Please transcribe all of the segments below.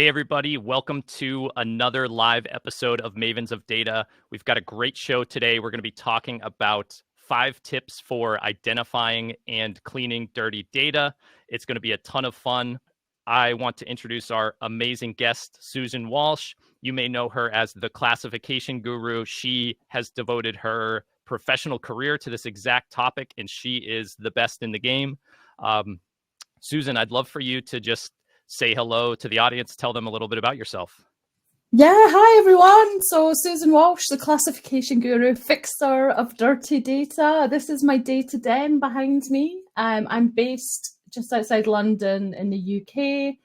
Hey, everybody. Welcome to another live episode of Mavens of Data. We've got a great show today. We're going to be talking about 5 tips for identifying and cleaning dirty data. It's going to be a ton of fun. I want to introduce our amazing guest, Susan Walsh. You may know her as the classification guru. She has devoted her professional career to this exact topic, and she is the best in the game. Susan, I'd love for you to just say hello to the audience, tell them a little bit about yourself. Yeah, hi everyone. So Susan Walsh, the classification guru, fixer of dirty data. This is my data den behind me. I'm based just outside London in the UK,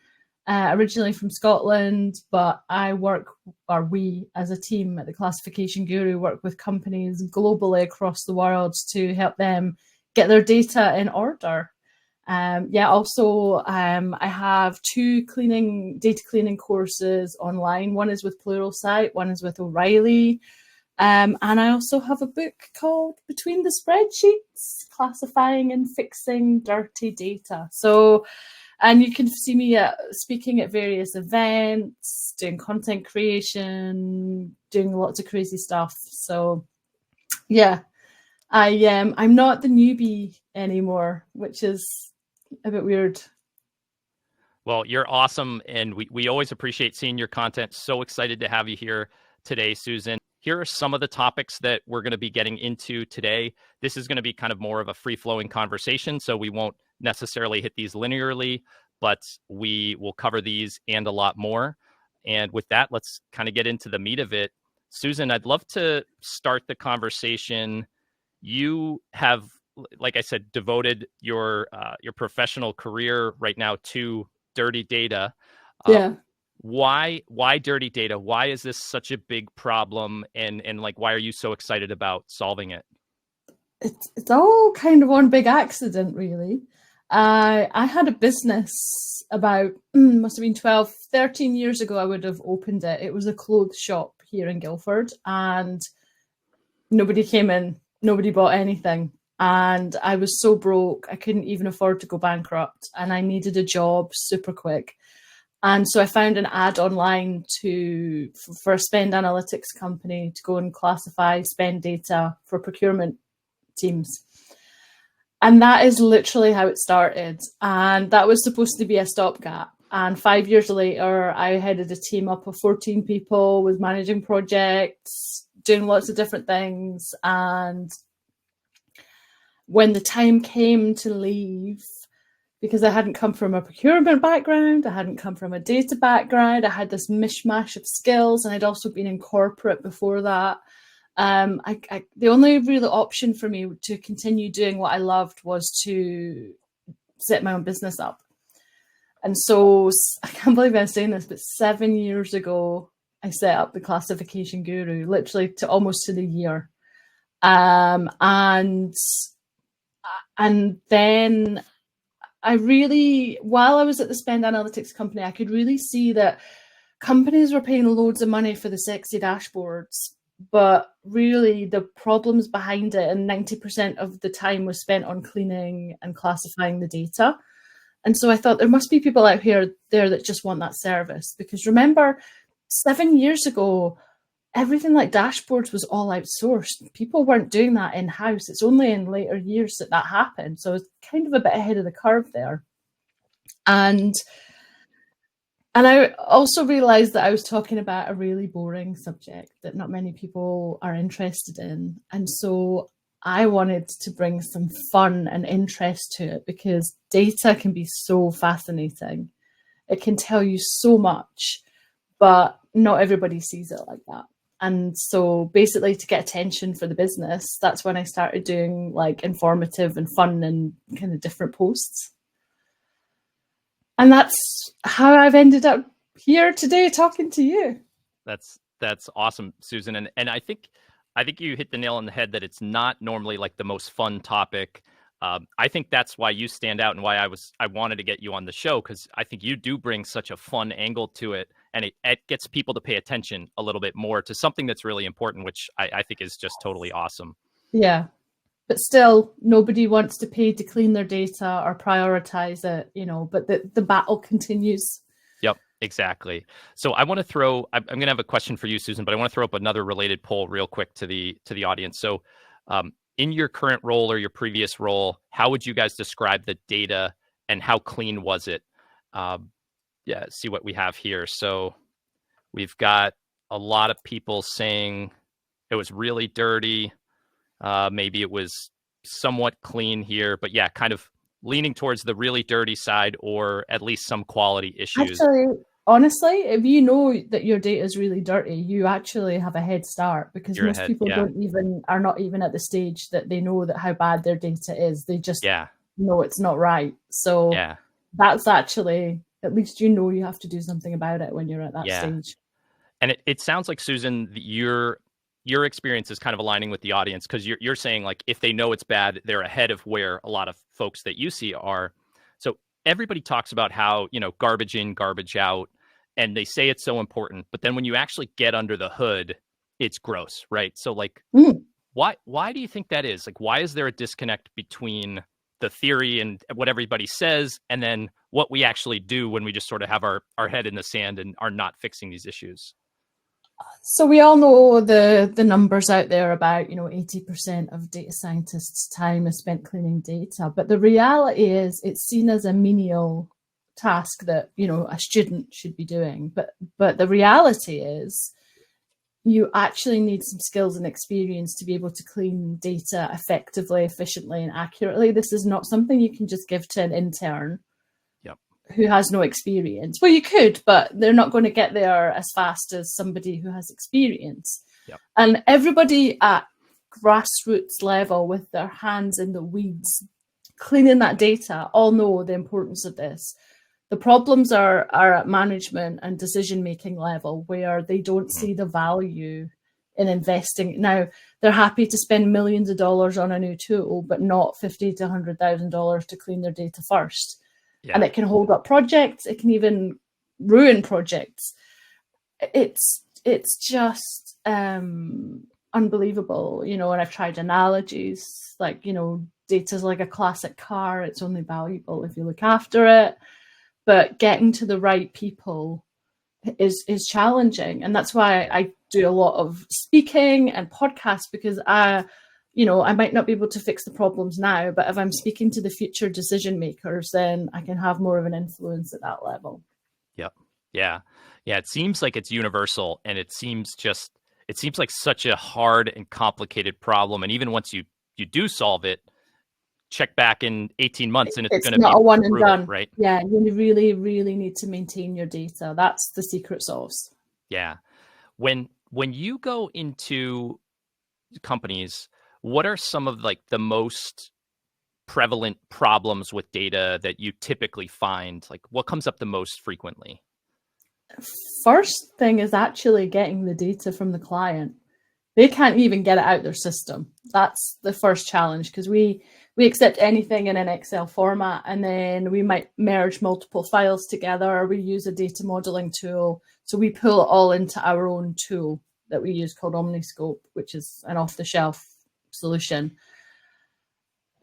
originally from Scotland, but we as a team at the Classification Guru work with companies globally across the world to help them get their data in order. I have 2 data cleaning courses online. One is with Pluralsight, one is with O'Reilly. And I also have a book called Between the Spreadsheets, Classifying and Fixing Dirty Data. And you can see me speaking at various events, doing content creation, doing lots of crazy stuff. So yeah, I'm not the newbie anymore, which is a bit weird. Well, you're awesome, and we always appreciate seeing your content. So excited to have you here today, Susan. Here are some of the topics that we're going to be getting into today. This is going to be kind of more of a free-flowing conversation, so we won't necessarily hit these linearly, but we will cover these and a lot more. And with that, let's kind of get into the meat of it. Susan, I'd love to start the conversation. You have, like I said, devoted your professional career right now to dirty data. Yeah. Why dirty data? Why is this such a big problem? And like, why are you so excited about solving it? It's all kind of one big accident, really. I had a business about, must have been 12, 13 years ago, I would have opened it. It was a clothes shop here in Guildford, and nobody came in, nobody bought anything. And I was so broke, I couldn't even afford to go bankrupt, and I needed a job super quick. And so I found an ad online for a spend analytics company to go and classify spend data for procurement teams. And that is literally how it started. And that was supposed to be a stopgap. And 5 years later, I headed a team up of 14 people, was managing projects, doing lots of different things. And when the time came to leave, because I hadn't come from a procurement background, I hadn't come from a data background, I had this mishmash of skills, and I'd also been in corporate before that. The only real option for me to continue doing what I loved was to set my own business up. And so I can't believe I'm saying this, but 7 years ago, I set up the Classification Guru, literally almost to the year. And then while I was at the spend analytics company, I could really see that companies were paying loads of money for the sexy dashboards, but really the problems behind it, and 90% of the time was spent on cleaning and classifying the data. And so I thought there must be people out there that just want that service, because remember, 7 years ago, everything like dashboards was all outsourced. People weren't doing that in-house. It's only in later years that happened. So it's kind of a bit ahead of the curve there. And I also realized that I was talking about a really boring subject that not many people are interested in. And so I wanted to bring some fun and interest to it, because data can be so fascinating. It can tell you so much, but not everybody sees it like that. And so basically, to get attention for the business, that's when I started doing like informative and fun and kind of different posts. And that's how I've ended up here today talking to you. That's awesome, Susan. And I think you hit the nail on the head that it's not normally like the most fun topic. I think that's why you stand out, and why I wanted to get you on the show, because I think you do bring such a fun angle to it, and it gets people to pay attention a little bit more to something that's really important, which I think is just totally awesome. Yeah. But still, nobody wants to pay to clean their data or prioritize it, but the battle continues. Yep. Exactly. So I want to throw, I'm going to have a question for you, Susan, but I want to throw up another related poll real quick to the audience. So in your current role or your previous role, how would you guys describe the data and how clean was it? Yeah, see what we have here. So we've got a lot of people saying it was really dirty. Maybe it was somewhat clean here, but yeah, kind of leaning towards the really dirty side or at least some quality issues. Actually, honestly, if you know that your data is really dirty, you actually have a head start, because You're most ahead. people Yeah. are not even at the stage that they know that how bad their data is. They just Yeah. know it's not right. So Yeah. that's actually, at least you know you have to do something about it when you're at that Yeah. stage. And it sounds like, Susan, your experience is kind of aligning with the audience, because you're saying, like, if they know it's bad, they're ahead of where a lot of folks that you see are. So everybody talks about how, garbage in, garbage out, and they say it's so important, but then when you actually get under the hood, it's gross, right? So like, why do you think that is? Like, why is there a disconnect between the theory and what everybody says and then what we actually do when we just sort of have our head in the sand and are not fixing these issues? So we all know the numbers out there about 80% of data scientists' time is spent cleaning data, but the reality is it's seen as a menial task that a student should be doing. But the reality is you actually need some skills and experience to be able to clean data effectively, efficiently, and accurately. This is not something you can just give to an intern who has no experience. Well, you could, but they're not going to get there as fast as somebody who has experience. Yep. And everybody at grassroots level with their hands in the weeds, cleaning that data, all know the importance of this. The problems are at management and decision-making level, where they don't see the value in investing. Now, they're happy to spend millions of dollars on a new tool, but not $50,000 to $100,000 to clean their data first. Yeah. And it can hold up projects. It can even ruin projects. It's just unbelievable, and I've tried analogies like, data's like a classic car. It's only valuable if you look after it, but getting to the right people is challenging. And that's why I do a lot of speaking and podcasts, because I might not be able to fix the problems now, but if I'm speaking to the future decision makers, then I can have more of an influence at that level. Yep. Yeah. Yeah. It seems like it's universal, and it seems like such a hard and complicated problem. And even once you do solve it, check back in 18 months and it's going to be not a one and brutal, done, right? Yeah. You really, really need to maintain your data. That's the secret sauce. Yeah. When you go into companies, what are some of like the most prevalent problems with data that you typically find? Like, what comes up the most frequently? First thing is actually getting the data from the client. They can't even get it out their system. That's the first challenge, because we accept anything in an Excel format, and then we might merge multiple files together, or we use a data modeling tool. So we pull it all into our own tool that we use called Omniscope, which is an off-the-shelf solution.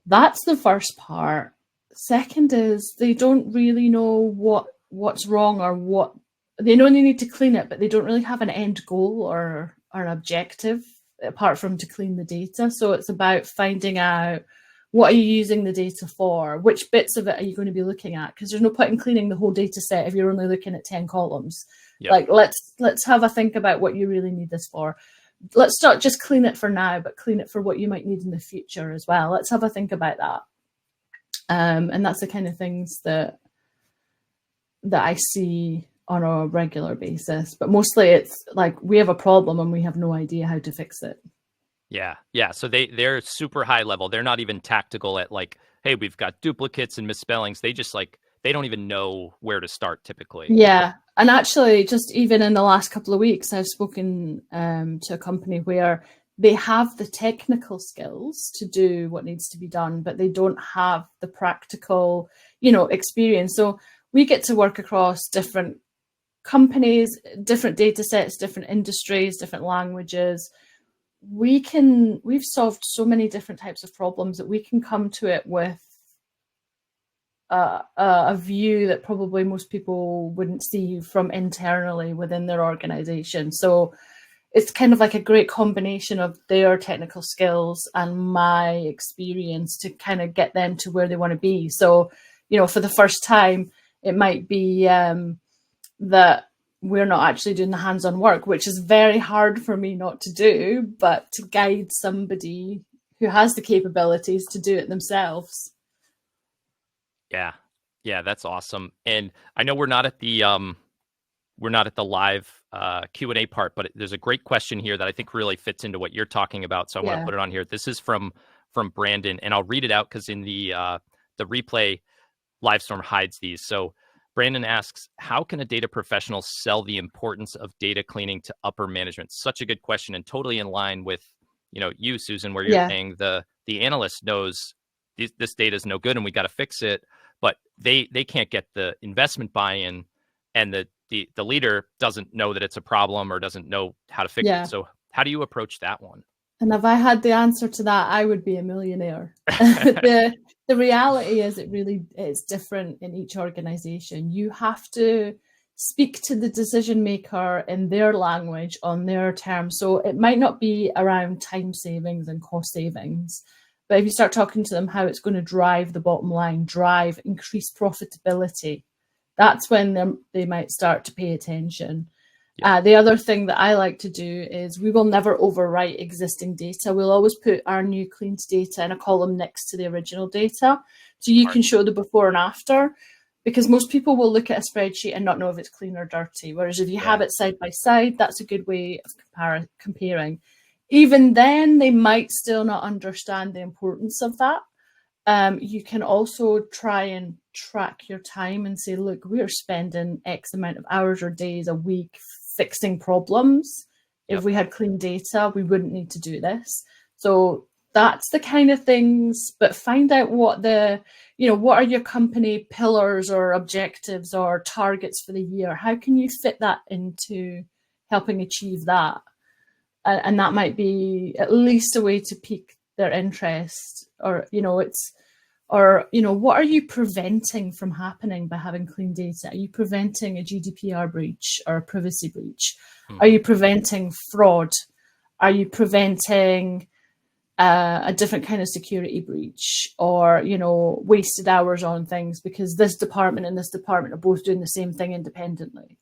That's the first part. Second is they don't really know what's wrong, or what they know they need to clean it, but they don't really have an end goal or an objective apart from to clean the data. So it's about finding out, what are you using the data for? Which bits of it are you going to be looking at? Because there's no point in cleaning the whole data set if you're only looking at 10 columns. Yep. Like, let's have a think about what you really need this for. Let's not just clean it for now, but clean it for what you might need in the future as well. Let's have a think about that. And that's the kind of things that I see on a regular basis. But mostly it's like we have a problem and we have no idea how to fix it. Yeah. Yeah. So they're super high level. They're not even tactical at like, hey, we've got duplicates and misspellings. They just like, they don't even know where to start typically. Yeah. And actually, just even in the last couple of weeks, I've spoken to a company where they have the technical skills to do what needs to be done, but they don't have the practical, experience. So we get to work across different companies, different data sets, different industries, different languages. We've solved so many different types of problems that we can come to it with a view that probably most people wouldn't see from internally within their organization. So it's kind of like a great combination of their technical skills and my experience to kind of get them to where they want to be. So, you know, for the first time, it might be that we're not actually doing the hands-on work, which is very hard for me not to do, but to guide somebody who has the capabilities to do it themselves. Yeah, that's awesome. And I know we're not at the live Q&A part, but there's a great question here that I think really fits into what you're talking about. So I want to put it on here. This is from Brandon, and I'll read it out because in the replay, Livestorm hides these. So Brandon asks, how can a data professional sell the importance of data cleaning to upper management? Such a good question, and totally in line with, you know, you, Susan, where you're saying the analyst knows this data is no good and we got to fix it, but they can't get the investment buy-in, and the leader doesn't know that it's a problem or doesn't know how to fix it. So how do you approach that one? And if I had the answer to that, I would be a millionaire. The reality is it's different in each organization. You have to speak to the decision maker in their language on their terms. So it might not be around time savings and cost savings, but if you start talking to them how it's going to drive the bottom line, drive increased profitability, that's when they might start to pay attention. The other thing that I like to do is we will never overwrite existing data. We'll always put our new cleaned data in a column next to the original data. So you can show the before and after, because most people will look at a spreadsheet and not know if it's clean or dirty. Whereas if you have it side by side, that's a good way of comparing. Even then, they might still not understand the importance of that. You can also try and track your time and say, look, we're spending X amount of hours or days a week fixing problems. If we had clean data, we wouldn't need to do this. So that's the kind of things, but find out what what are your company pillars or objectives or targets for the year? How can you fit that into helping achieve that? And that might be at least a way to pique their interest, or, what are you preventing from happening by having clean data? Are you preventing a GDPR breach or a privacy breach? Mm-hmm. Are you preventing fraud? Are you preventing a different kind of security breach, or, wasted hours on things because this department and this department are both doing the same thing independently?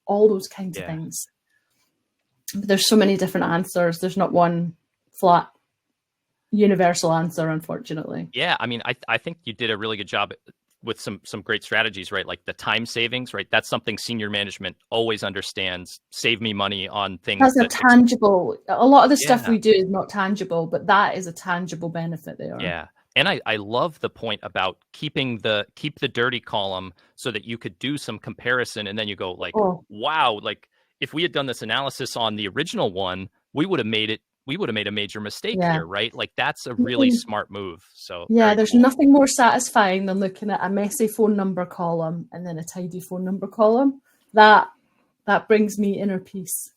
All those kinds of things. But there's so many different answers. There's not one flat universal answer, unfortunately. Yeah, I mean, I think you did a really good job with some great strategies, right? Like the time savings, right? That's something senior management always understands. Save me money on things. That's a tangible. A lot of the stuff we do is not tangible, but that is a tangible benefit there. Yeah. And I love the point about keep the dirty column so that you could do some comparison, and then you go like, wow, like if we had done this analysis on the original one, we would have made a major mistake here, right? Like that's a really smart move. So there's nothing more satisfying than looking at a messy phone number column and then a tidy phone number column. That brings me inner peace.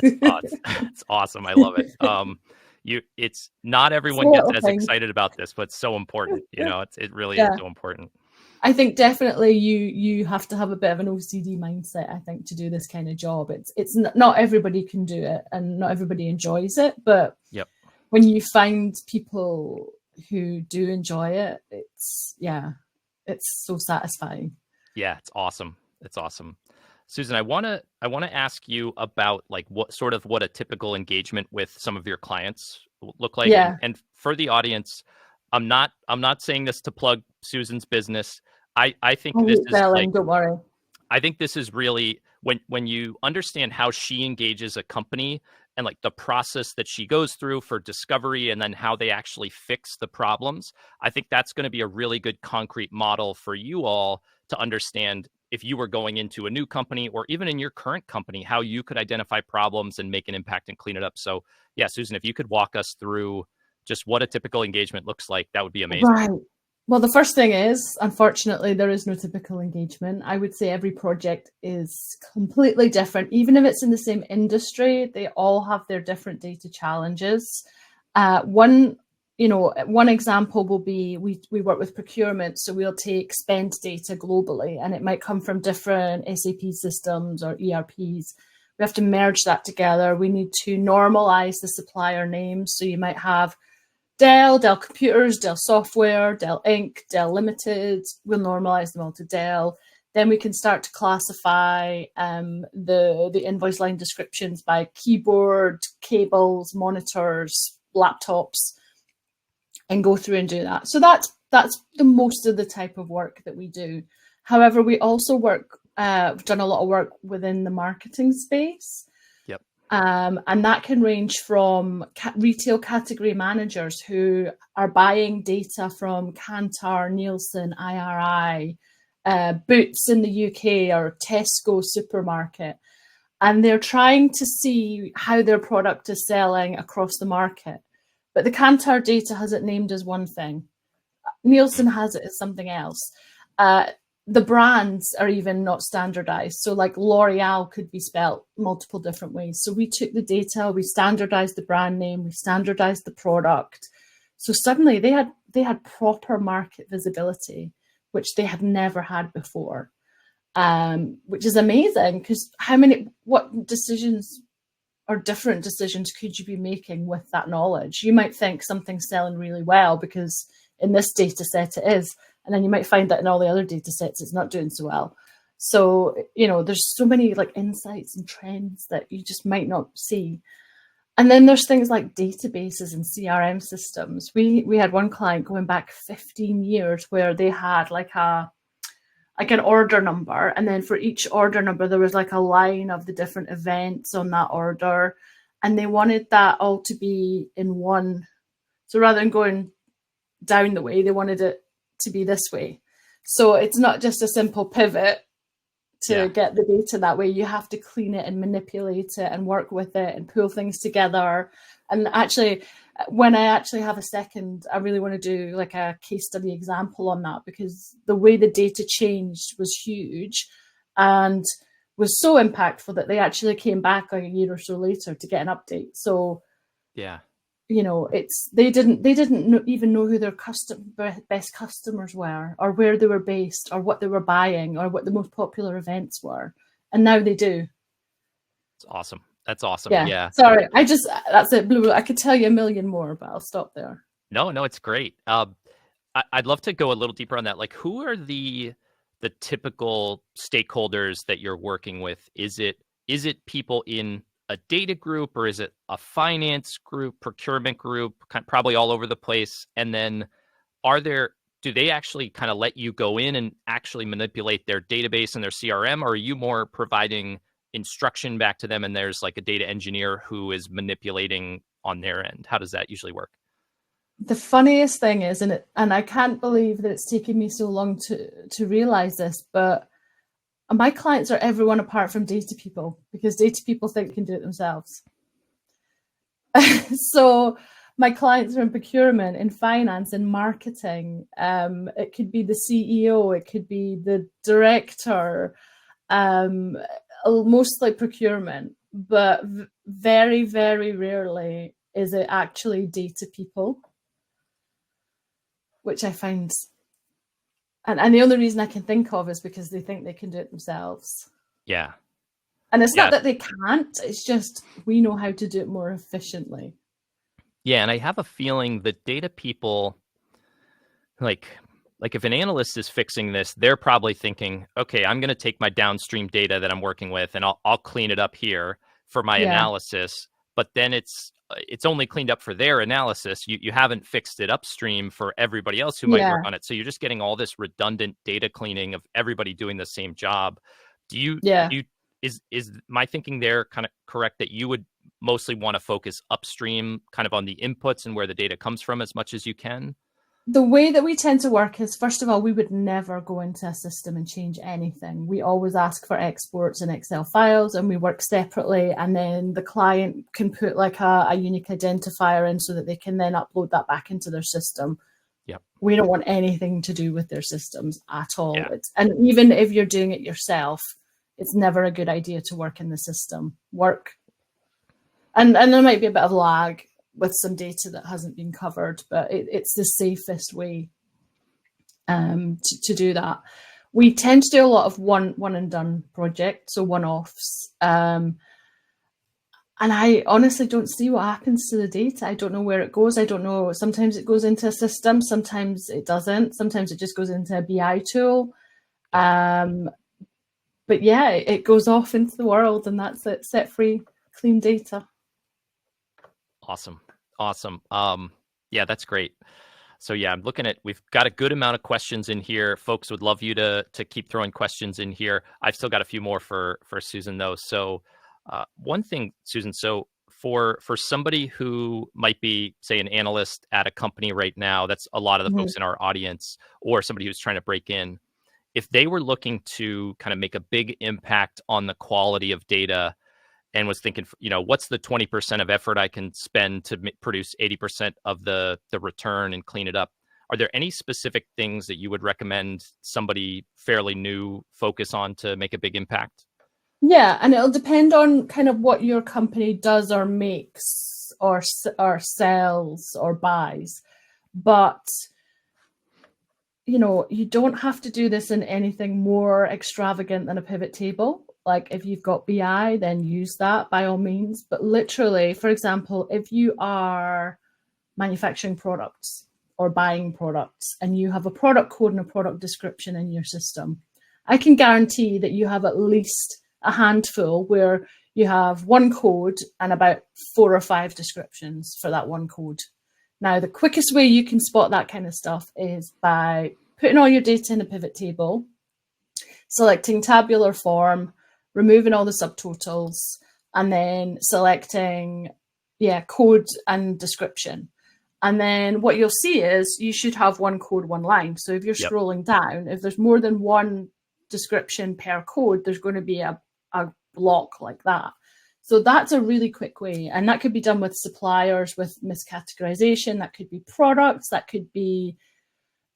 That's awesome. I love it. It's not everyone gets as excited about this, but it's so important. It really is so important. I think definitely you have to have a bit of an OCD mindset, I think, to do this kind of job. It's not everybody can do it and not everybody enjoys it, but when you find people who do enjoy it, it's so satisfying. Yeah, it's awesome. It's awesome. Susan, I want to ask you about like what a typical engagement with some of your clients look like. And for the audience, I'm not saying this to plug Susan's business. I think this is don't worry. I think this is really when you understand how she engages a company and like the process that she goes through for discovery and then how they actually fix the problems. I think that's going to be a really good concrete model for you all to understand if you were going into a new company or even in your current company, how you could identify problems and make an impact and clean it up. So yeah, Susan, if you could walk us through just what a typical engagement looks like, that would be amazing. Right. Well, the first thing is, unfortunately, there is no typical engagement. I would say every project is completely different. Even if it's in the same industry, they all have their different data challenges. One one example will be we work with procurement, so we'll take spend data globally, and it might come from different SAP systems or ERPs. We have to merge that together. We need to normalize the supplier names. So you might have Dell Computers, Dell Software, Dell Inc., Dell Limited. We'll normalize them all to Dell. Then we can start to classify the invoice line descriptions by keyboard, cables, monitors, laptops, and go through and do that. So that's the most of the type of work that we do. However, we also we've done a lot of work within the marketing space. Yep. And that can range from retail category managers who are buying data from Kantar, Nielsen, IRI, Boots in the UK, or Tesco supermarket. And they're trying to see how their product is selling across the market. But the Kantar data has it named as one thing. Nielsen has it as something else. The brands are even not standardized. So like L'Oreal could be spelled multiple different ways. So we took the data, we standardized the brand name, we standardized the product. So suddenly they had proper market visibility, which they had never had before, which is amazing, because what decisions or different decisions could you be making with that knowledge? You might think something's selling really well because in this data set it is, and then you might find that in all the other data sets it's not doing so well. So, there's so many like insights and trends that you just might not see. And then there's things like databases and CRM systems. We had one client going back 15 years where they had like an order number, and then for each order number there was like a line of the different events on that order, and they wanted that all to be in one. So rather than going down the way, they wanted it to be this way. So it's not just a simple pivot to get the data that way. You have to clean it and manipulate it and work with it and pull things together. And actually, when I actually have a second, I really want to do like a case study example on that, because the way the data changed was huge and was so impactful that they actually came back like a year or so later to get an update. So yeah, they didn't even know who their best customers were, or where they were based, or what they were buying, or what the most popular events were, and now they do. It's awesome. That's awesome. Yeah. Sorry, that's it. Blue. I could tell you a million more, but I'll stop there. No, it's great. I'd love to go a little deeper on that. Like, who are the typical stakeholders that you're working with? Is it people in a data group, or is it a finance group, procurement group, probably all over the place? And then do they actually kind of let you go in and actually manipulate their database and their CRM, or are you more providing instruction back to them and there's like a data engineer who is manipulating on their end? How does that usually work? The funniest thing is, and I can't believe that it's taken me so long to realize this, but my clients are everyone apart from data people, because data people think they can do it themselves. So my clients are in procurement, in finance, in marketing. It could be the CEO, it could be the director, mostly procurement, but very, very rarely is it actually data people, which I find. And the only reason I can think of is because they think they can do it themselves. Yeah. And it's not that they can't, it's just we know how to do it more efficiently. Yeah, and I have a feeling that data people, like if an analyst is fixing this, they're probably thinking, okay, I'm going to take my downstream data that I'm working with and I'll clean it up here for my analysis. But then it's only cleaned up for their analysis. You haven't fixed it upstream for everybody else who might work on it. So you're just getting all this redundant data cleaning of everybody doing the same job. Is my thinking there kind of correct, that you would mostly want to focus upstream kind of on the inputs and where the data comes from as much as you can? The way that we tend to work is, first of all, we would never go into a system and change anything. We always ask for exports in Excel files, and we work separately. And then the client can put like a unique identifier in so that they can then upload that back into their system. Yep. We don't want anything to do with their systems at all. Yeah. And even if you're doing it yourself, it's never a good idea to work in the system. And there might be a bit of lag, with some data that hasn't been covered, but it's the safest way to do that. We tend to do a lot of one and done projects, so one-offs. And I honestly don't see what happens to the data. I don't know where it goes. I don't know. Sometimes it goes into a system. Sometimes it doesn't. Sometimes it just goes into a BI tool. But yeah, it goes off into the world, and that's it. Set free, clean data. Awesome. Yeah, that's great. So yeah, I'm looking at, we've got a good amount of questions in here. Folks would love you to keep throwing questions in here. I've still got a few more for Susan though. So one thing, Susan, so for somebody who might be, say, an analyst at a company right now, that's a lot of the folks in our audience, or somebody who's trying to break in, if they were looking to kind of make a big impact on the quality of data and was thinking, what's the 20% of effort I can spend to produce 80% of the return and clean it up? Are there any specific things that you would recommend somebody fairly new focus on to make a big impact? Yeah, and it'll depend on kind of what your company does or makes or sells or buys. But, you don't have to do this in anything more extravagant than a pivot table. Like if you've got BI, then use that by all means. But literally, for example, if you are manufacturing products or buying products and you have a product code and a product description in your system, I can guarantee that you have at least a handful where you have one code and about 4 or 5 descriptions for that one code. Now, the quickest way you can spot that kind of stuff is by putting all your data in a pivot table, selecting tabular form, removing all the subtotals, and then selecting, code and description. And then what you'll see is you should have one code, one line. So if you're scrolling down, if there's more than one description per code, there's going to be a block like that. So that's a really quick way. And that could be done with suppliers, with miscategorization. That could be products. That could be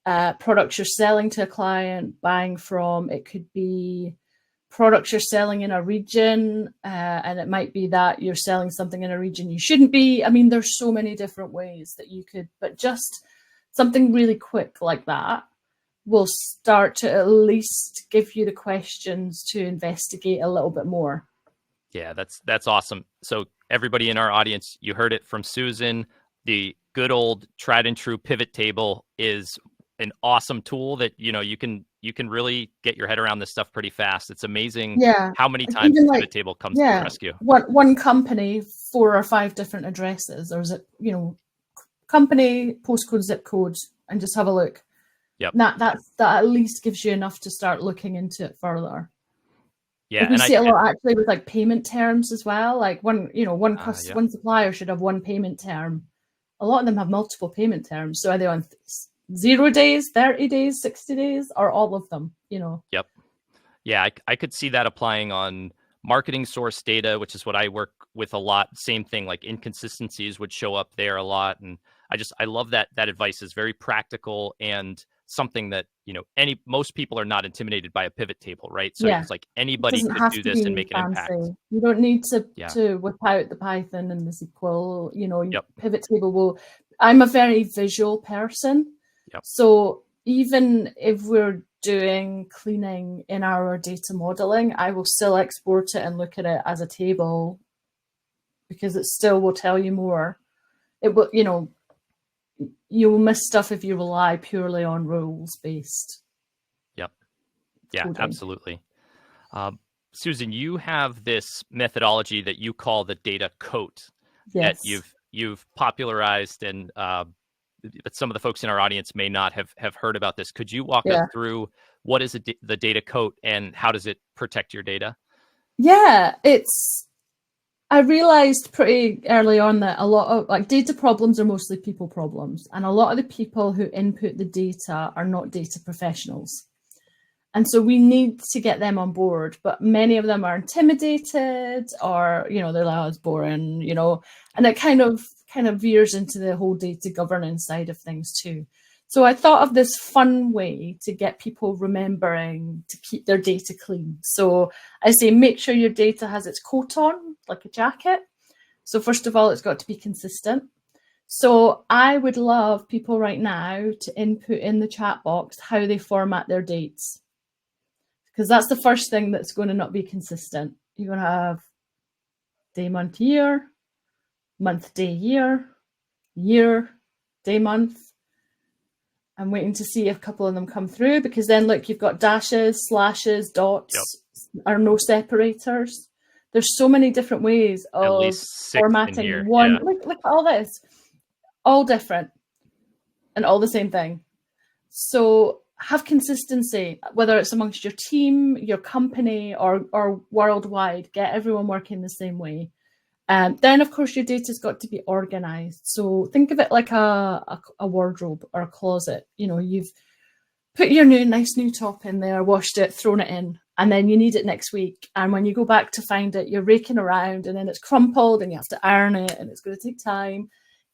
products you're selling to a client, buying from. It could be products you're selling in a region, and it might be that you're selling something in a region you shouldn't be. I mean, there's so many different ways that you could, but just something really quick like that will start to at least give you the questions to investigate a little bit more. Yeah, that's awesome. So everybody in our audience, you heard it from Susan. The good old tried and true pivot table is an awesome tool that you can really get your head around this stuff pretty fast. It's amazing how many times the pivot table comes to the rescue. One company, 4 or 5 different addresses, or is it company, postcode, zip code, and just have a look. Yep. That at least gives you enough to start looking into it further. Yeah, we see it a lot actually with like payment terms as well. Like one supplier should have one payment term. A lot of them have multiple payment terms. So are they on 0 days, 30 days, 60 days, or all of them? Yep. Yeah, I could see that applying on marketing source data, which is what I work with a lot. Same thing, like inconsistencies would show up there a lot, and I love that advice is very practical and something that most people are not intimidated by a pivot table, right? So it's like anybody could do this and make an impact. You don't need to whip out the Python and the SQL. Pivot table will. I'm a very visual person, so even if we're doing cleaning in our data modeling, I will still export it and look at it as a table because it still will tell you more. It will, you'll miss stuff if you rely purely on rules based. Yep. Yeah, coding. Absolutely. Susan, you have this methodology that you call the data coat that you've popularized, and but some of the folks in our audience may not have heard about this. Could you walk us through what is the data coat and how does it protect your data? Yeah, I realized pretty early on that a lot of data problems are mostly people problems. And a lot of the people who input the data are not data professionals. And so we need to get them on board, but many of them are intimidated or, they're like, oh, it's boring, and it kind of veers into the whole data governance side of things too. So I thought of this fun way to get people remembering to keep their data clean. So I say, make sure your data has its coat on, like a jacket. So first of all, it's got to be consistent. So I would love people right now to input in the chat box how they format their dates, because that's the first thing that's going to not be consistent. You're going to have day, month, year, month, day, year, year, day, month. I'm waiting to see if a couple of them come through, because then look, you've got dashes, slashes, dots, are no separators. There's so many different ways At of least 6 formatting in here. one. Yeah. Look at all this, all different and all the same thing. So have consistency, whether it's amongst your team, your company, or worldwide. Get everyone working the same way. Then, of course, your data's got to be organized. So think of it like a wardrobe or a closet. You know, you've put your nice new top in there, washed it, thrown it in, and then you need it next week. And when you go back to find it, you're raking around, and then it's crumpled, and you have to iron it, and it's going to take time.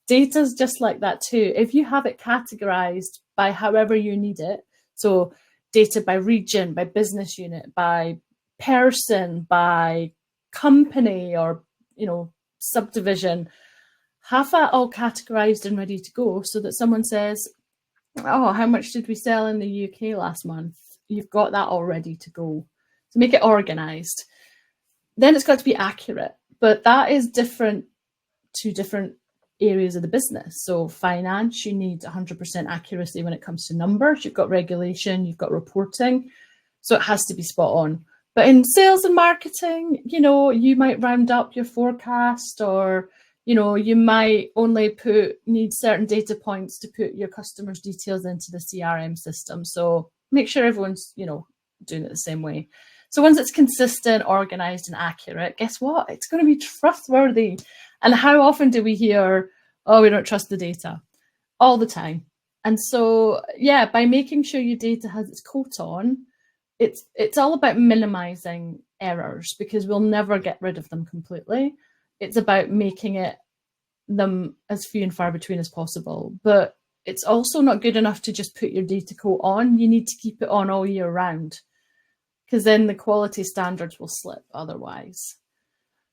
Data's just like that too. If you have it categorized by however you need it, so data by region, by business unit, by person, by company, or subdivision, have that all categorized and ready to go, so that someone says, oh, how much did we sell in the UK last month? You've got that all ready to go. So make it organized. Then it's got to be accurate, but that is different to different areas of the business. So finance, you need 100% accuracy when it comes to numbers. You've got regulation, you've got reporting. So it has to be spot on. But in sales and marketing, you might round up your forecast, or, you might only need certain data points to put your customers' details into the CRM system. So make sure everyone's, doing it the same way. So once it's consistent, organized, and accurate, guess what? It's going to be trustworthy. And how often do we hear, oh, we don't trust the data? All the time. And so, yeah, by making sure your data has its coat on, it's all about minimizing errors, because we'll never get rid of them completely. It's about making them as few and far between as possible. But it's also not good enough to just put your data coat on. You need to keep it on all year round, because then the quality standards will slip otherwise.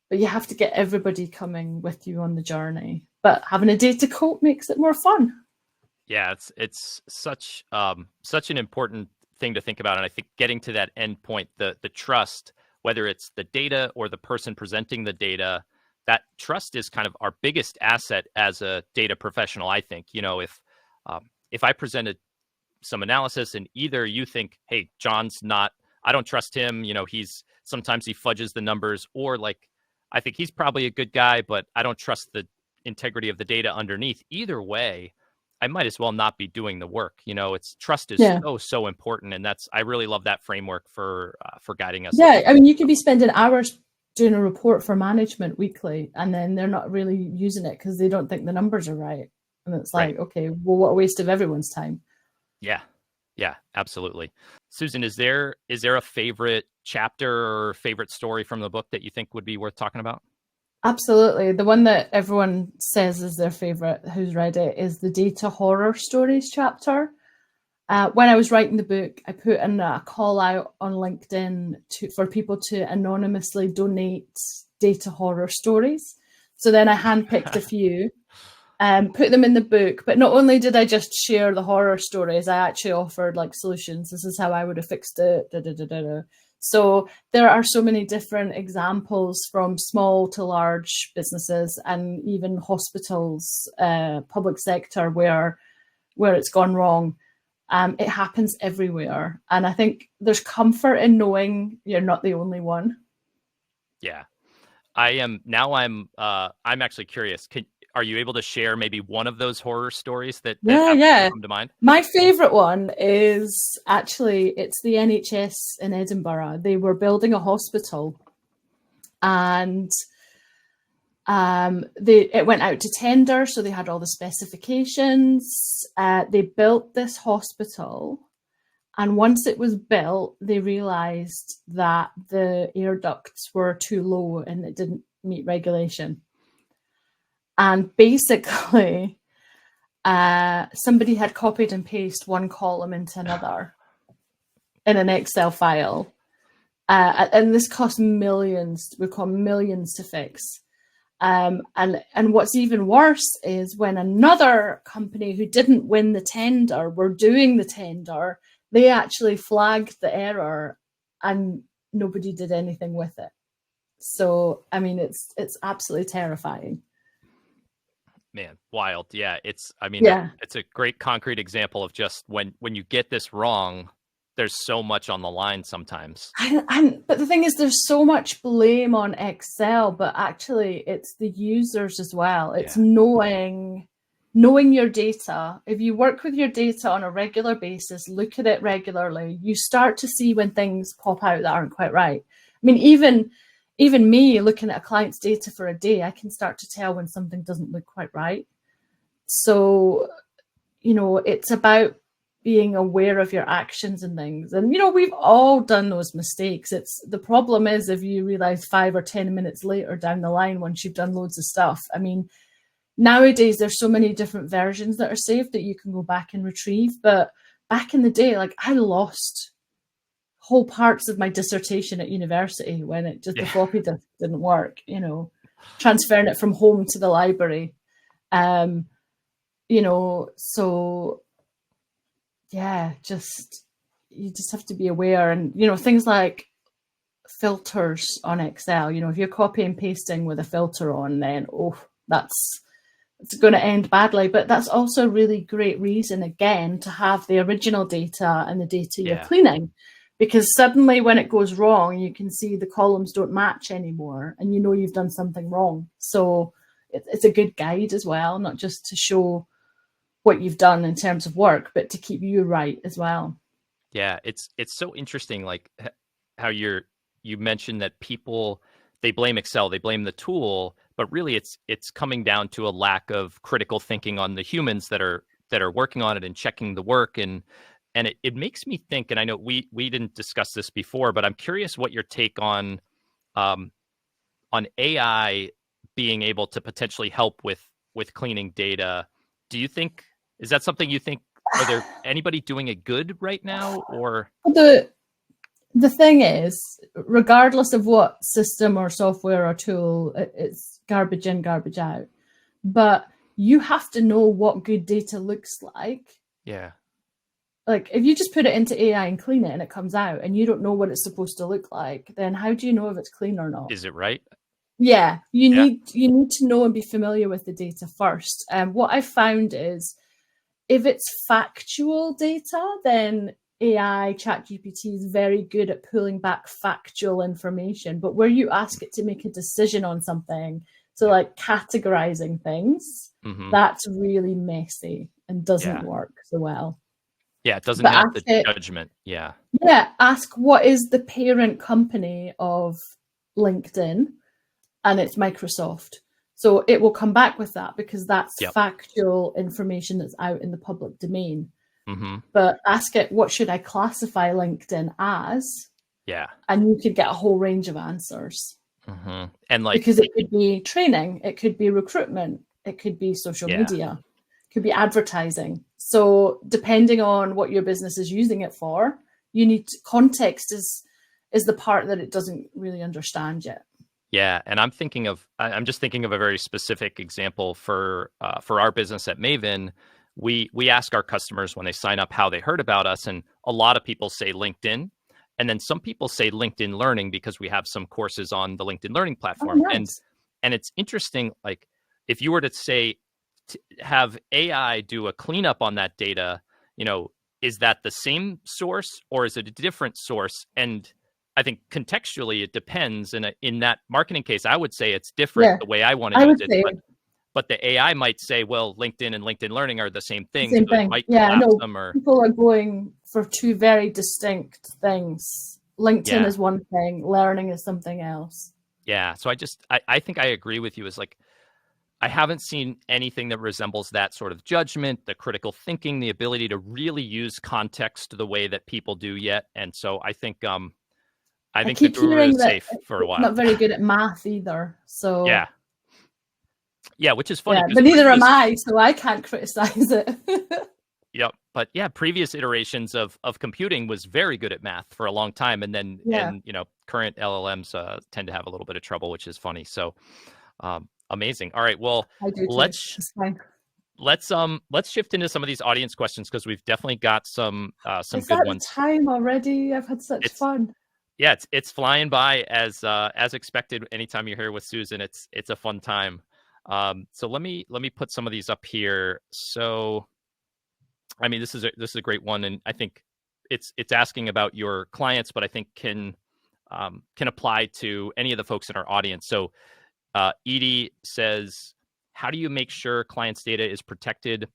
But you have to get everybody coming with you on the journey. But having a data coat makes it more fun. Yeah, it's such an important thing to think about, and I think getting to that end point, the trust, whether it's the data or the person presenting the data, that trust is kind of our biggest asset as a data professional. I think, if I presented some analysis and either you think, hey, I don't trust him, sometimes he fudges the numbers, or like, I think he's probably a good guy, but I don't trust the integrity of the data underneath. Either way, I might as well not be doing the work. Trust is so important, and I really love that framework for guiding us. Yeah, I mean, you could be spending hours doing a report for management weekly, and then they're not really using it because they don't think the numbers are right, and it's like, okay, well, what a waste of everyone's time. Yeah, absolutely. Susan, is there a favorite chapter or favorite story from the book that you think would be worth talking about? Absolutely. The one that everyone says is their favorite, who's read it, is the data horror stories chapter. When I was writing the book, I put in a call out on LinkedIn for people to anonymously donate data horror stories. So then I handpicked a few, put them in the book. But not only did I just share the horror stories, I actually offered like solutions. This is how I would have fixed it. So there are so many different examples, from small to large businesses, and even hospitals, public sector, where it's gone wrong. It happens everywhere. And I think there's comfort in knowing you're not the only one. Yeah. I'm actually curious. Are you able to share maybe one of those horror stories that come to mind? My favorite one is it's the NHS in Edinburgh. They were building a hospital, and it went out to tender, so they had all the specifications. They built this hospital, and once it was built, they realized that the air ducts were too low and it didn't meet regulation. And basically, somebody had copied and pasted one column into another in an Excel file. And this cost millions. We call millions to fix. And what's even worse is when another company who didn't win the tender were doing the tender, they actually flagged the error and nobody did anything with it. So, I mean, it's absolutely terrifying. Man, wild. Yeah, it's a great concrete example of just when you get this wrong, there's so much on the line sometimes. But the thing is, there's so much blame on Excel, but actually it's the users as well. It's knowing your data. If you work with your data on a regular basis, look at it regularly, you start to see when things pop out that aren't quite right. I mean, even me looking at a client's data for a day, I can start to tell when something doesn't look quite right. So, it's about being aware of your actions and things. And, we've all done those mistakes. The problem is if you realize 5 or 10 minutes later down the line, once you've done loads of stuff. I mean, nowadays there's so many different versions that are saved that you can go back and retrieve. But back in the day, like, I lost whole parts of my dissertation at university when the floppy disk didn't work, transferring it from home to the library. So yeah, you just have to be aware. And, things like filters on Excel, if you're copy and pasting with a filter on, then, it's going to end badly. But that's also a really great reason, again, to have the original data and the data you're cleaning. Because suddenly when it goes wrong, you can see the columns don't match anymore and you've done something wrong. So it's a good guide as well, not just to show what you've done in terms of work, but to keep you right as well. Yeah, it's so interesting, like how you mentioned that people, they blame Excel, they blame the tool, but really it's coming down to a lack of critical thinking on the humans that are working on it and checking the work. And it makes me think, and I know we didn't discuss this before, but I'm curious what your take on AI being able to potentially help with cleaning data. Is that something you think, are there anybody doing it good right now? Or the thing is, regardless of what system or software or tool, it's garbage in, garbage out. But you have to know what good data looks like. Yeah. Like, if you just put it into AI and clean it and it comes out and you don't know what it's supposed to look like, then how do you know if it's clean or not? Is it right? Yeah, you need to know and be familiar with the data first. What I found is, if it's factual data, then AI, ChatGPT is very good at pulling back factual information. But where you ask it to make a decision on something, so like categorizing things, that's really messy and doesn't work so well. Yeah, it doesn't have the judgment. Yeah. Yeah, ask what is the parent company of LinkedIn, and it's Microsoft. So it will come back with that because that's factual information that's out in the public domain. But ask it, what should I classify LinkedIn as? Yeah. And you could get a whole range of answers. And because it could be training, it could be recruitment, it could be social media, it could be advertising. So depending on what your business is using it for, context is the part that it doesn't really understand yet. Yeah, and I'm just thinking of a very specific example for our business at Maven. We ask our customers when they sign up how they heard about us, and a lot of people say LinkedIn, and then some people say LinkedIn Learning because we have some courses on the LinkedIn Learning platform. Oh, nice. And it's interesting, like if you were to say have AI do a cleanup on that data, is that the same source or is it a different source? And I think contextually it depends. And in that marketing case, I would say it's different the way I want to use it. But the AI might say, well, LinkedIn and LinkedIn Learning are the same thing. Same thing. People are going for two very distinct things. LinkedIn is one thing, learning is something else. Yeah. So I think I agree with you. Is like, I haven't seen anything that resembles that sort of judgment, the critical thinking, the ability to really use context the way that people do yet. And so I think the guru is safe for a while. Not very good at math either. So yeah, which is funny. Yeah, but neither am I, so I can't criticize it. Yep. But yeah, previous iterations of computing was very good at math for a long time. And then, current LLMs tend to have a little bit of trouble, which is funny. So Amazing. All right. Well, I do too. It's fine. let's shift into some of these audience questions because we've definitely got some Is good that ones. the time already? I've had such fun. Yeah, it's flying by as expected. Anytime you're here with Susan, it's a fun time. So let me put some of these up here. So, I mean, this is a great one, and I think it's asking about your clients, but I think can apply to any of the folks in our audience. So, Edie says, how do you make sure clients' data is protected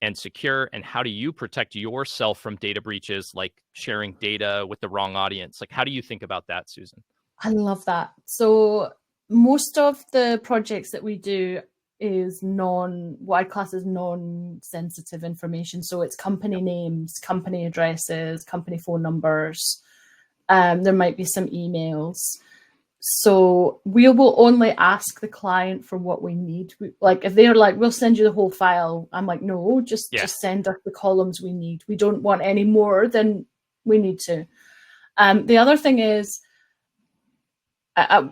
and secure? And how do you protect yourself from data breaches, like sharing data with the wrong audience? Like, how do you think about that, Susan? I love that. So most of the projects that we do is what I class as non-sensitive information. So it's company names, company addresses, company phone numbers. There might be some emails. So we will only ask the client for what we need. Like if they're like, we'll send you the whole file. I'm like, no, just send us the columns we need. We don't want any more than we need to. The other thing is, I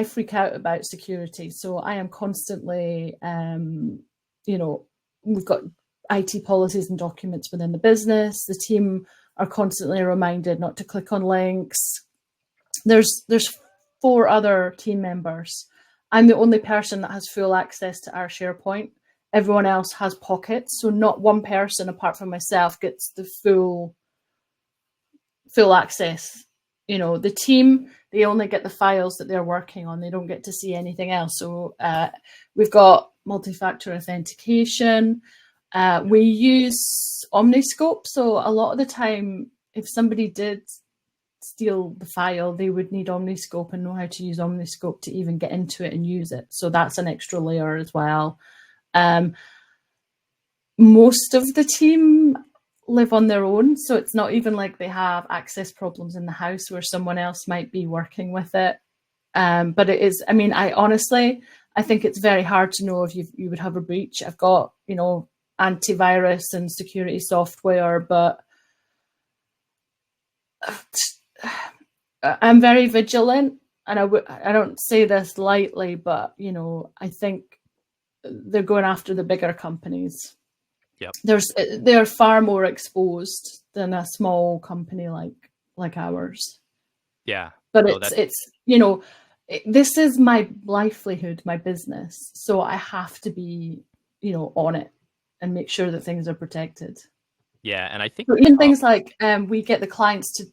freak out about security. So I am constantly, we've got IT policies and documents within the business. The team are constantly reminded not to click on links. There's 4 other team members. I'm the only person that has full access to our SharePoint. Everyone else has pockets. So not one person apart from myself gets the full access. The team, they only get the files that they're working on. They don't get to see anything else. So we've got multi-factor authentication. We use Omniscope. So a lot of the time, if somebody did steal the file, they would need Omniscope and know how to use Omniscope to even get into it and use it. So that's an extra layer as well. Most of the team live on their own, so it's not even like they have access problems in the house where someone else might be working with it. But it is, I mean, I think it's very hard to know if you would have a breach. I've got, antivirus and security software, but I'm very vigilant, and I don't say this lightly, but I think they're going after the bigger companies. Yep. They're far more exposed than a small company like ours. Yeah. But this is my livelihood, my business, so I have to be on it and make sure that things are protected. Yeah, and I think so even things like we get the clients to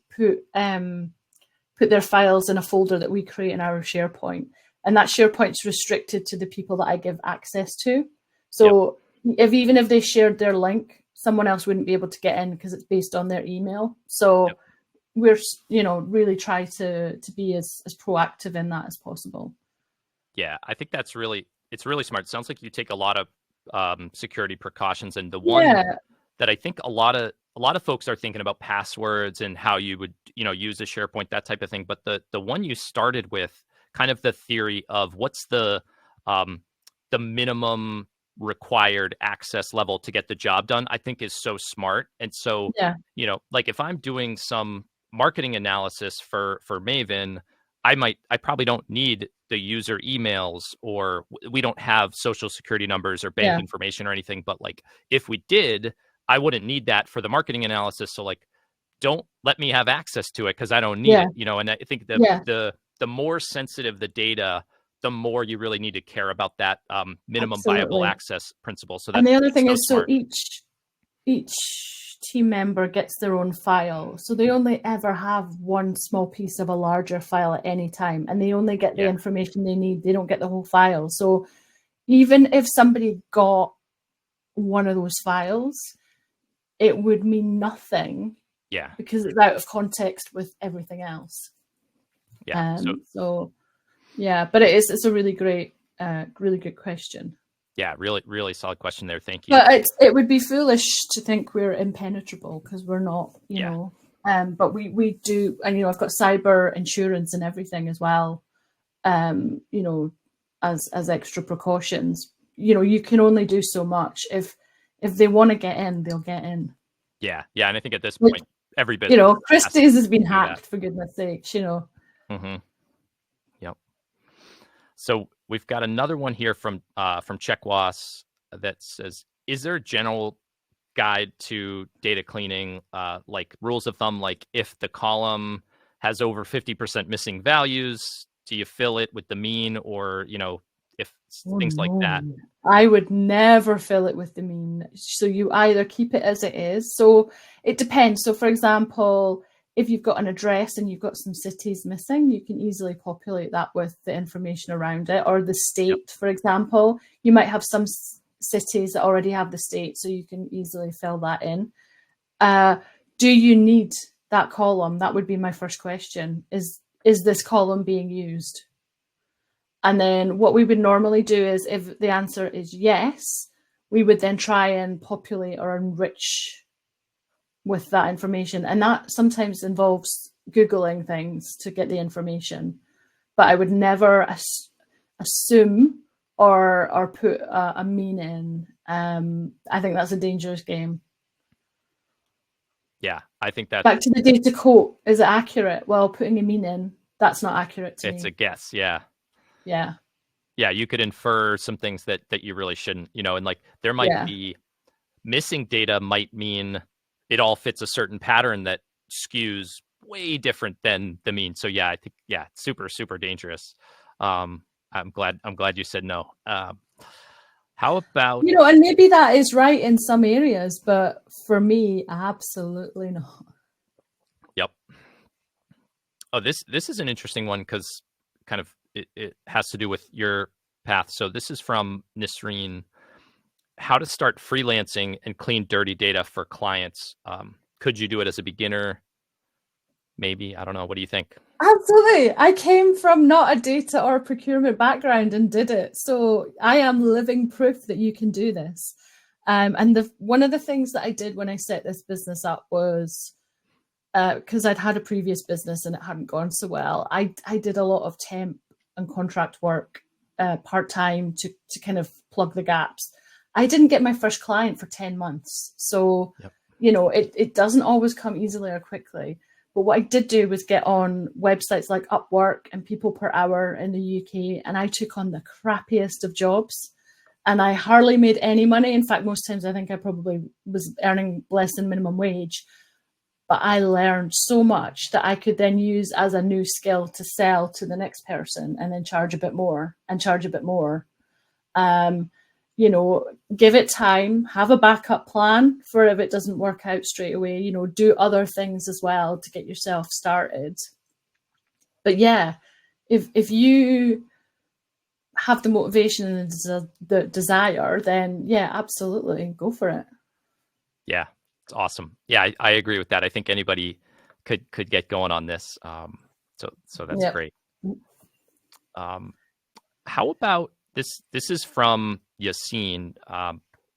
put their files in a folder that we create in our SharePoint, and that SharePoint's restricted to the people that I give access to. So even if they shared their link, someone else wouldn't be able to get in because it's based on their email. So we're really try to be as proactive in that as possible. Yeah, I think it's really smart. It sounds like you take a lot of security precautions, and the one that I think a lot of folks are thinking about passwords and how you would use a SharePoint, that type of thing. But the one you started with, kind of the theory of what's the minimum required access level to get the job done, I think is so smart. And so like if I'm doing some marketing analysis for Maven, I probably don't need the user emails, or we don't have social security numbers or bank information or anything. But like if we did, I wouldn't need that for the marketing analysis. So like, don't let me have access to it because I don't need it. And I think the more sensitive the data, the more you really need to care about that minimum viable access principle. So and the other thing is, so each team member gets their own file, so they only ever have one small piece of a larger file at any time, and they only get the information they need. They don't get the whole file. So even if somebody got one of those files, it would mean nothing because it's out of context with everything else. But it's a really great really good question. Yeah, really, really solid question there. Thank you. But it would be foolish to think we're impenetrable, because we're not, know. But we do, and I've got cyber insurance and everything as well. As extra precautions. You can only do so much. If they want to get in, they'll get in. Yeah, and I think at this point, every business, Christie's has been hacked, for goodness sakes. Mm-hmm. Yep. So we've got another one here from Checkwas that says, is there a general guide to data cleaning, like rules of thumb, like if the column has over 50% missing values, do you fill it with the mean, or, if things like that? I would never fill it with the mean. So you either keep it as it is. So it depends. So for example, if you've got an address and you've got some cities missing, you can easily populate that with the information around it, or the state, for example. You might have some cities that already have the state, so you can easily fill that in. Do you need that column? That would be my first question. Is this column being used? And then what we would normally do is, if the answer is yes, we would then try and populate or enrich with that information. And that sometimes involves Googling things to get the information. But I would never assume or put a mean in. I think that's a dangerous game. Yeah, I think that. Back to the data quote, is it accurate? Well, putting a mean in, that's not accurate to me. It's a guess, yeah. Yeah. Yeah, you could infer some things that you really shouldn't, and like there might be missing data might mean it all fits a certain pattern that skews way different than the mean. So yeah, I think, yeah, super, super dangerous. I'm glad you said no. How about, and maybe that is right in some areas, but for me, absolutely not. Yep. Oh, this is an interesting one because kind of it has to do with your path. So this is from Nisreen. How to start freelancing and clean dirty data for clients. Could you do it as a beginner? Maybe. I don't know. What do you think? Absolutely. I came from not a data or procurement background and did it. So I am living proof that you can do this. And one of the things that I did when I set this business up was, because I'd had a previous business and it hadn't gone so well, I did a lot of temp and contract work part-time to kind of plug the gaps. I didn't get my first client for 10 months. So, it doesn't always come easily or quickly. But what I did do was get on websites like Upwork and People Per Hour in the UK, and I took on the crappiest of jobs. And I hardly made any money. In fact, most times I think I probably was earning less than minimum wage. But I learned so much that I could then use as a new skill to sell to the next person and then charge a bit more and charge a bit more. Give it time, have a backup plan for if it doesn't work out straight away, do other things as well to get yourself started. But yeah, if you have the motivation and the desire, then yeah, absolutely, go for it. Yeah, it's awesome. Yeah, I agree with that. I think anybody could get going on this. So that's great. How about this? This is from Yassine.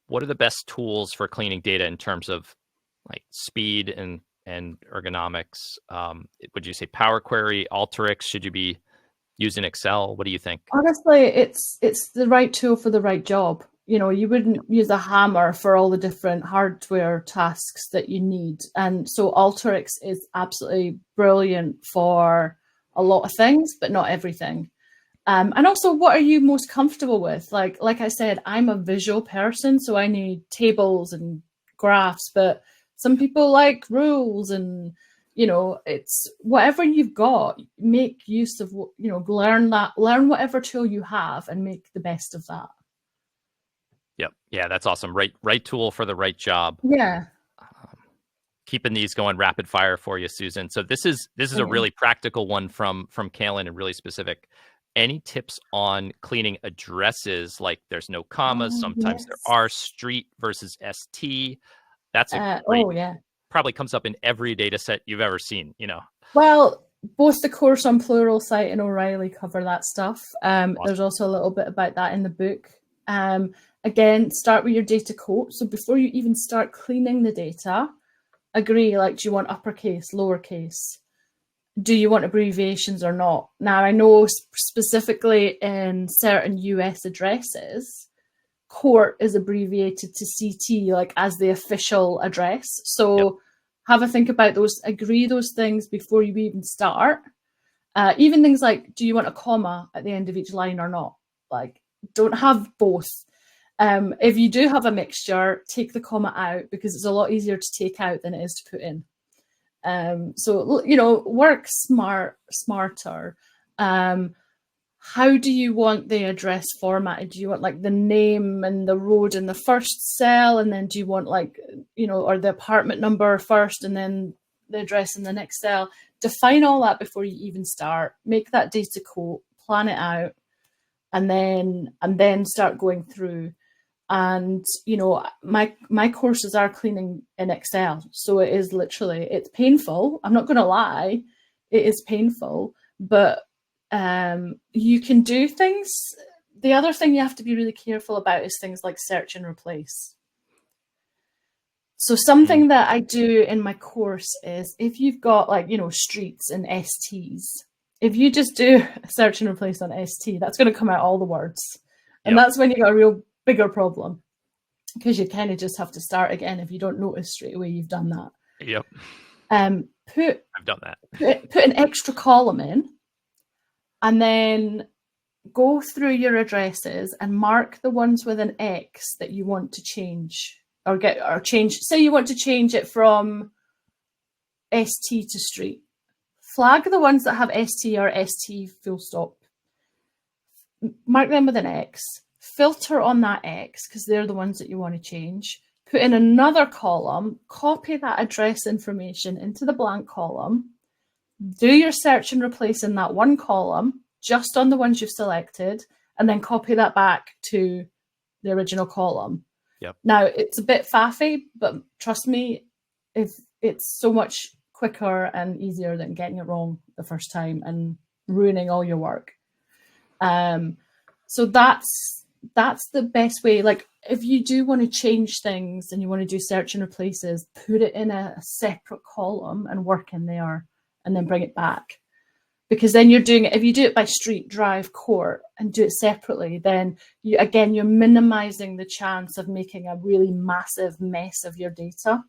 What are the best tools for cleaning data in terms of like speed and ergonomics? Would you say Power Query, Alteryx? Should you be using Excel? What do you think? Honestly, it's the right tool for the right job. You wouldn't use a hammer for all the different hardware tasks that you need. And so Alteryx is absolutely brilliant for a lot of things, but not everything. And also, what are you most comfortable with? Like I said, I'm a visual person, so I need tables and graphs, but some people like rules and, it's whatever you've got, make use of, learn whatever tool you have and make the best of that. Yep. Yeah, that's awesome. Right tool for the right job. Yeah. Keeping these going rapid fire for you, Susan. So this is a really practical one from Kalen and really specific. Any tips on cleaning addresses? Like there's no commas. Sometimes there are street versus ST. That's a great, probably comes up in every data set you've ever seen, Well, both the Course on Pluralsight and O'Reilly cover that stuff. Awesome. There's also a little bit about that in the book. Again, start with your data quote. So before you even start cleaning the data, agree, like, do you want uppercase, lowercase? Do you want abbreviations or not? Now, I know specifically in certain US addresses, court is abbreviated to CT, like as the official address. So have a think about those, agree those things before you even start. Even things like, do you want a comma at the end of each line or not? Like, don't have both. If you do have a mixture, take the comma out, because it's a lot easier to take out than it is to put in. So, work smarter. How do you want the address formatted? Do you want like the name and the road in the first cell, and then do you want like, or the apartment number first and then the address in the next cell? Define all that before you even start. Make that data quote, plan it out, and then start going through. And my courses are cleaning in Excel, so it is literally, it's painful. I'm not going to lie, it is painful, but you can do things. The other thing you have to be really careful about is things like search and replace. So something that I do in my course is, if you've got like, streets and STs, if you just do search and replace on ST, that's going to come out all the words. And that's when you got a real bigger problem, because you kind of just have to start again if you don't notice straight away you've done that. Yep. I've done that. Put an extra column in, and then go through your addresses and mark the ones with an X that you want to change or change. Say you want to change it from ST to street. Flag the ones that have ST or ST full stop. Mark them with an X. Filter on that X, because they're the ones that you want to change. Put in another column, copy that address information into the blank column, do your search and replace in that one column, just on the ones you've selected, and then copy that back to the original column. Yep. Now, it's a bit faffy, but trust me, if it's so much quicker and easier than getting it wrong the first time and ruining all your work. So that's the best way. Like, if you do want to change things and you want to do search and replaces, put it in a separate column and work in there, and then bring it back. Because then you're doing it, if you do it by street, drive, court, and do it separately, then you're minimizing the chance of making a really massive mess of your data.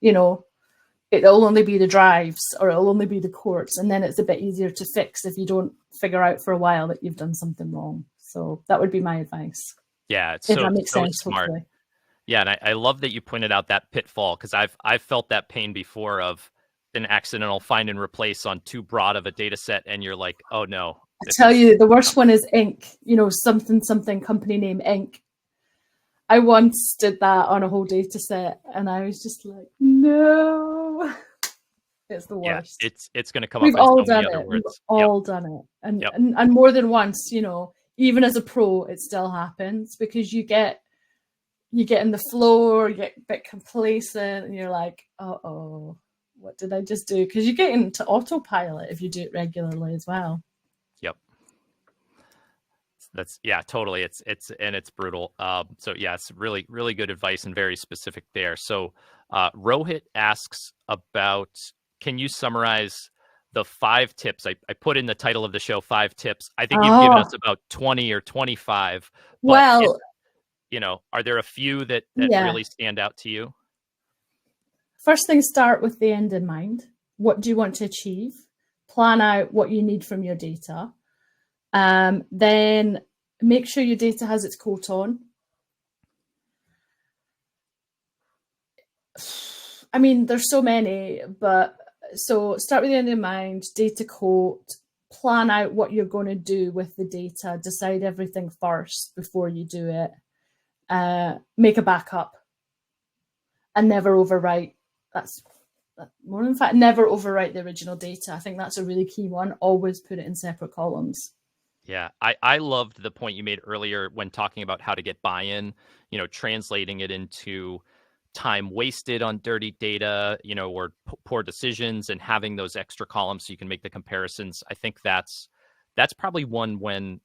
It'll only be the drives, or it'll only be the courts, and then it's a bit easier to fix if you don't figure out for a while that you've done something wrong. So that would be my advice. Yeah, it's if so, that makes so sense, smart. hopefully. Yeah, and I love that you pointed out that pitfall, because I've felt that pain before of an accidental find and replace on too broad of a data set, and you're like, oh no. I tell you, the worst one is Inc. Something company name Inc. I once did that on a whole data set, and I was just like, no. It's the worst. Yeah, it's going to come We've up in all so many done other it. words. We've all done it. And more than once, even as a pro, it still happens, because you get in the flow, or you get a bit complacent, and you're like, uh-oh, what did I just do? Because you get into autopilot if you do it regularly as well. Yep. Totally. It's brutal. So yeah, it's really, really good advice and very specific there. So Rohit asks about, can you summarize the 5 tips? I put in the title of the show, 5 tips. I think you've given us about 20 or 25. Well, are there a few that really stand out to you? First thing, start with the end in mind. What do you want to achieve? Plan out what you need from your data. Then make sure your data has its quote on. I mean, there's so many, but so start with the end in mind, data quote, plan out what you're going to do with the data, decide everything first before you do it, make a backup, and never overwrite. That's more in fact, never overwrite the original data. I think that's a really key one. Always put it in separate columns. Yeah, I loved the point you made earlier when talking about how to get buy-in, translating it into time wasted on dirty data, or poor decisions, and having those extra columns so you can make the comparisons. I think that's probably one when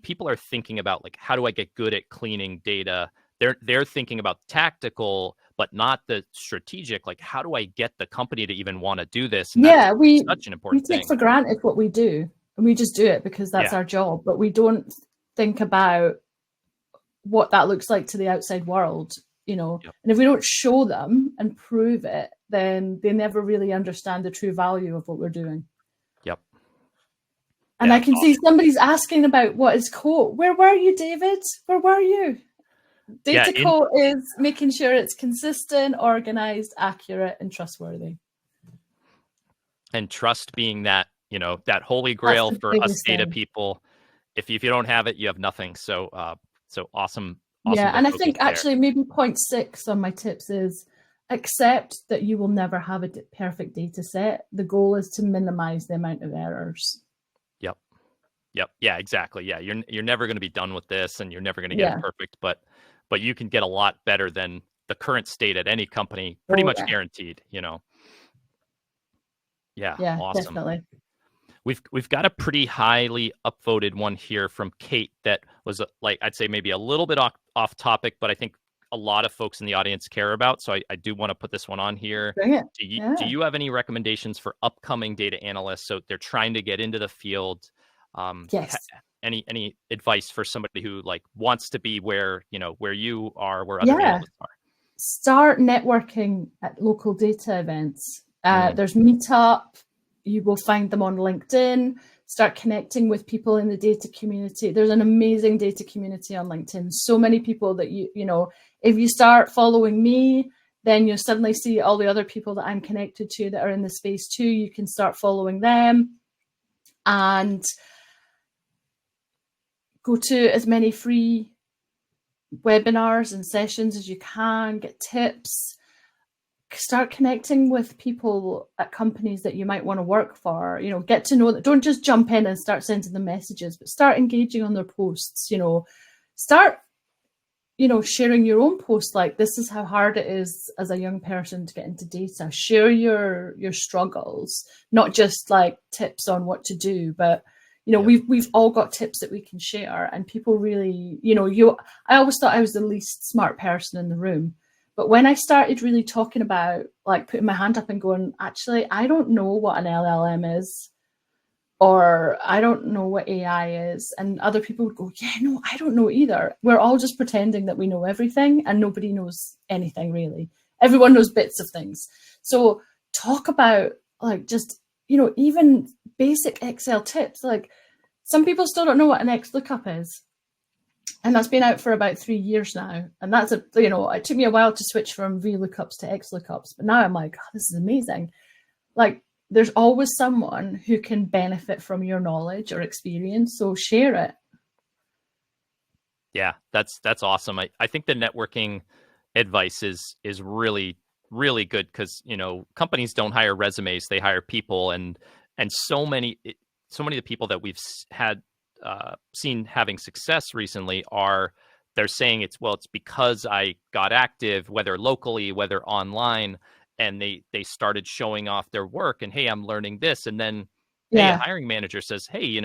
people are thinking about, like, how do I get good at cleaning data? They're thinking about tactical, but not the strategic. Like, how do I get the company to even want to do this? And that's such an important thing. We take for granted what we do, and we just do it because that's our job. But we don't think about what that looks like to the outside world, And if we don't show them and prove it, then they never really understand the true value of what we're doing. Yep. And I can see somebody's asking about what is quote. Where were you, David? Where were you? Data quote is making sure it's consistent, organized, accurate, and trustworthy. And trust being that, that holy grail for us data people. If you don't have it, you have nothing. So awesome. Yeah, and I think actually maybe point 6 on my tips is accept that you will never have a perfect data set. The goal is to minimize the amount of errors. Yep. Yeah, exactly. Yeah, you're never going to be done with this, and you're never going to get it perfect, but you can get a lot better than the current state at any company, pretty much guaranteed. Yeah, awesome. Definitely. We've got a pretty highly upvoted one here from Kate that was I'd say maybe a little bit off topic, but I think a lot of folks in the audience care about. So I do want to put this one on here. Bring it. Do you have any recommendations for upcoming data analysts? So they're trying to get into the field. Yes. Any advice for somebody who wants to be where you are, where other analysts are? Start networking at local data events. There's Meetup. You will find them on LinkedIn. Start connecting with people in the data community. There's an amazing data community on LinkedIn. So many people that if you start following me, then you'll suddenly see all the other people that I'm connected to that are in the space too. You can start following them and go to as many free webinars and sessions as you can, get tips, start connecting with people at companies that you might want to work for, get to know that. Don't just jump in and start sending them messages, but start engaging on their posts, start, sharing your own posts. Like, this is how hard it is as a young person to get into data. Share your struggles, not just like tips on what to do, but we've all got tips that we can share, and people really, I always thought I was the least smart person in the room. But when I started really talking about putting my hand up and going, actually, I don't know what an LLM is, or I don't know what AI is. And other people would go, yeah, no, I don't know either. We're all just pretending that we know everything, and nobody knows anything really. Everyone knows bits of things. So talk about just, even basic Excel tips. Some people still don't know what an XLOOKUP is. And that's been out for about 3 years now. And that's it took me a while to switch from VLOOKUPs to XLOOKUPs. But now I'm like, oh, this is amazing. There's always someone who can benefit from your knowledge or experience. So share it. Yeah, that's awesome. I think the networking advice is really, really good, because, companies don't hire resumes, they hire people. And so many of the people that we've seen having success recently they're saying it's because I got active, whether locally, whether online, and they started showing off their work, and hey, I'm learning this. And then hey, a hiring manager says, hey,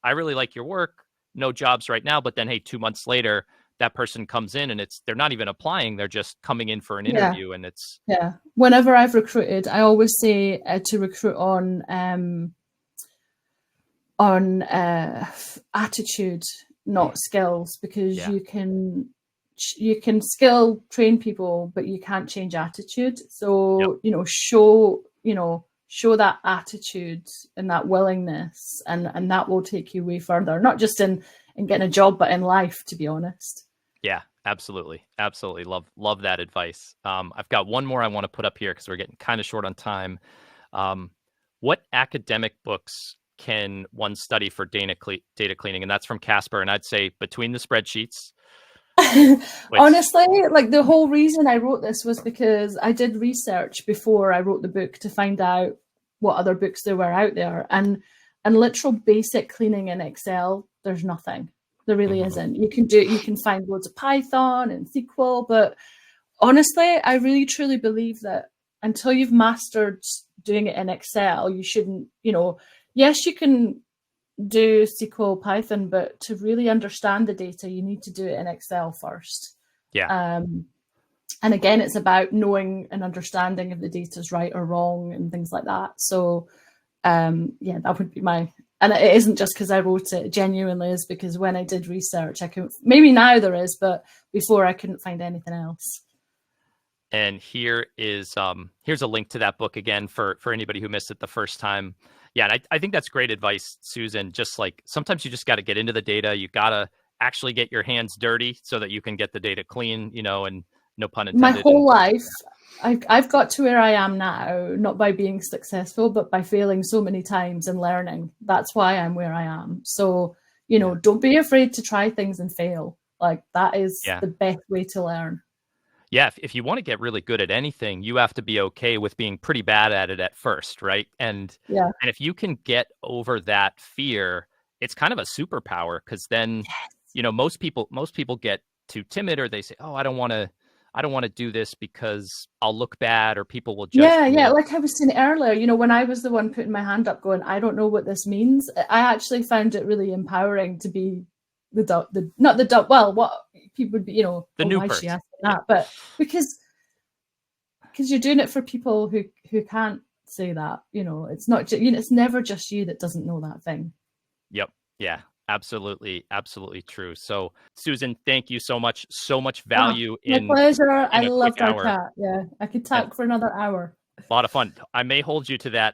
I really like your work, no jobs right now. But then, hey, 2 months later, that person comes in, and they're not even applying, they're just coming in for an interview. And it's whenever I've recruited, I always say to recruit on attitude, not skills, because you can skill train people, but you can't change attitude. So show that attitude and that willingness, and that will take you way further, not just in getting a job, but in life, to be honest. Yeah, absolutely love that advice. I've got one more I want to put up here because we're getting kind of short on time. What academic books can one study for data cleaning? And that's from Casper. And I'd say Between the Spreadsheets. Honestly, the whole reason I wrote this was because I did research before I wrote the book to find out what other books there were out there. And literal basic cleaning in Excel, there's nothing. There really isn't. You can find loads of Python and SQL, but honestly, I really truly believe that until you've mastered doing it in Excel, you shouldn't, yes, you can do SQL, Python, but to really understand the data, you need to do it in Excel first. Yeah. And again, it's about knowing and understanding if the data is right or wrong and things like that. So, that would be and it isn't just because I wrote it, genuinely is because when I did research, maybe now there is, but before I couldn't find anything else. And here's a link to that book again for anybody who missed it the first time. Yeah, and I think that's great advice, Susan. Just like sometimes you just got to get into the data. You got to actually get your hands dirty so that you can get the data clean, and no pun My intended. whole life, I've got to where I am now, not by being successful, but by failing so many times and learning. That's why I'm where I am. So, don't be afraid to try things and fail. Like that is the best way to learn. Yeah, if you want to get really good at anything, you have to be okay with being pretty bad at it at first, right? And if you can get over that fear, it's kind of a superpower because then, most people get too timid or they say, "Oh, I don't want to do this because I'll look bad or people will judge me." Yeah. Like I was saying earlier, when I was the one putting my hand up going, I don't know what this means. I actually found it really empowering to be what people would be, the new why person. she asking that? But because you're doing it for people who can't say that, it's not, it's never just you that doesn't know that thing. Yep. Yeah. Absolutely true. So, Susan, thank you so much. So much value my pleasure. I loved our hour. chat. Yeah, I could talk for another hour. A lot of fun. I may hold you to that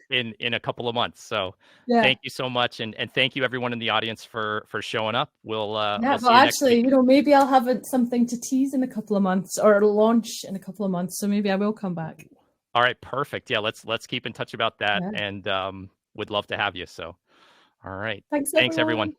in a couple of months. So thank you so much, and thank you everyone in the audience for showing up. We'll see you next week. Maybe I'll have something to tease in a couple of months or launch in a couple of months. So maybe I will come back. All right, perfect. Yeah, let's keep in touch about that, and would love to have you. So, all right, thanks everyone.